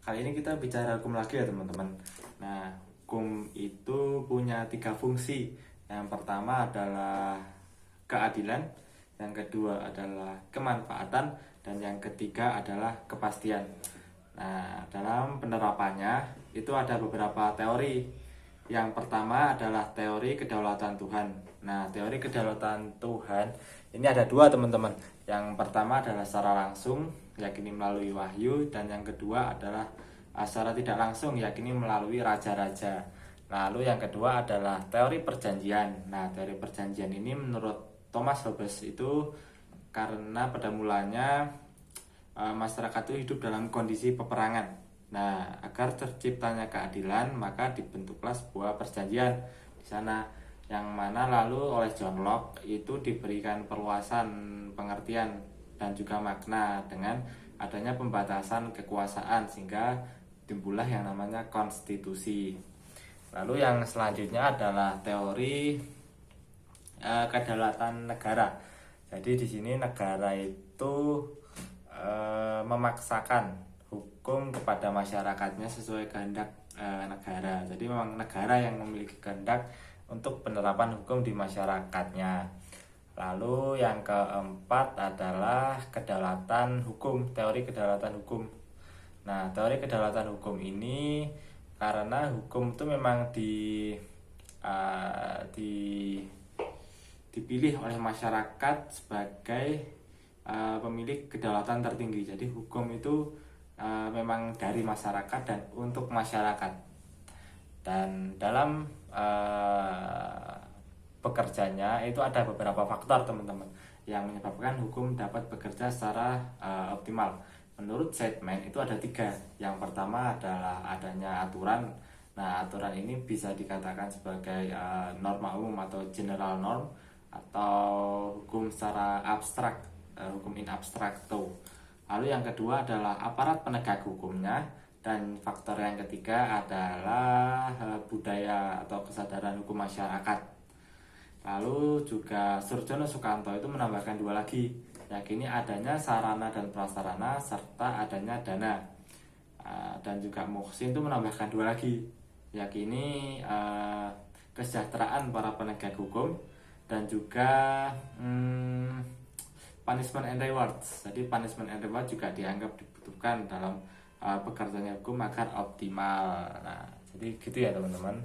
Kali ini kita bicara hukum lagi ya teman-teman. Nah, hukum itu punya 3 fungsi. Yang pertama adalah keadilan, yang kedua adalah kemanfaatan, dan yang ketiga adalah kepastian. Nah, dalam penerapannya itu ada beberapa teori. Yang pertama adalah teori kedaulatan Tuhan. Nah, teori kedaulatan Tuhan ini ada dua teman-teman. Yang pertama adalah secara langsung, yakini melalui wahyu, dan yang kedua adalah secara tidak langsung, yakini melalui raja-raja. Lalu yang kedua adalah teori perjanjian. Nah, teori perjanjian ini menurut Thomas Hobbes itu karena pada mulanya masyarakat itu hidup dalam kondisi peperangan. Nah, agar terciptanya keadilan, maka dibentuklah sebuah perjanjian di sana, yang mana lalu oleh John Locke itu diberikan perluasan pengertian dan juga makna dengan adanya pembatasan kekuasaan, sehingga timbullah yang namanya konstitusi. Lalu yang selanjutnya adalah teori kedaulatan negara. Jadi di sini negara itu memaksakan hukum kepada masyarakatnya sesuai kehendak negara. Jadi memang negara yang memiliki kehendak untuk penerapan hukum di masyarakatnya. Lalu yang keempat adalah kedaulatan hukum, teori kedaulatan hukum. Nah, teori kedaulatan hukum ini karena hukum itu memang dipilih oleh masyarakat sebagai pemilik kedaulatan tertinggi. Jadi hukum itu memang dari masyarakat dan untuk masyarakat. Dan dalam bekerjanya itu ada beberapa faktor teman-teman yang menyebabkan hukum dapat bekerja secara optimal. Menurut Zeidman itu ada 3. Yang pertama adalah adanya aturan. Nah, aturan ini bisa dikatakan sebagai norma umum atau general norm, atau hukum secara abstrak, hukum in abstracto. Lalu yang kedua adalah aparat penegak hukumnya, dan faktor yang ketiga adalah budaya atau kesadaran hukum masyarakat. Lalu juga Surjono Sukanto itu menambahkan 2 lagi, yakni adanya sarana dan prasarana serta adanya dana. Dan juga Muhsin itu menambahkan 2 lagi, yakni kesejahteraan para penegak hukum dan juga punishment and rewards. Jadi punishment and reward juga dianggap dibutuhkan dalam pekerjaannya hukum agar optimal. Nah, jadi gitu ya teman-teman.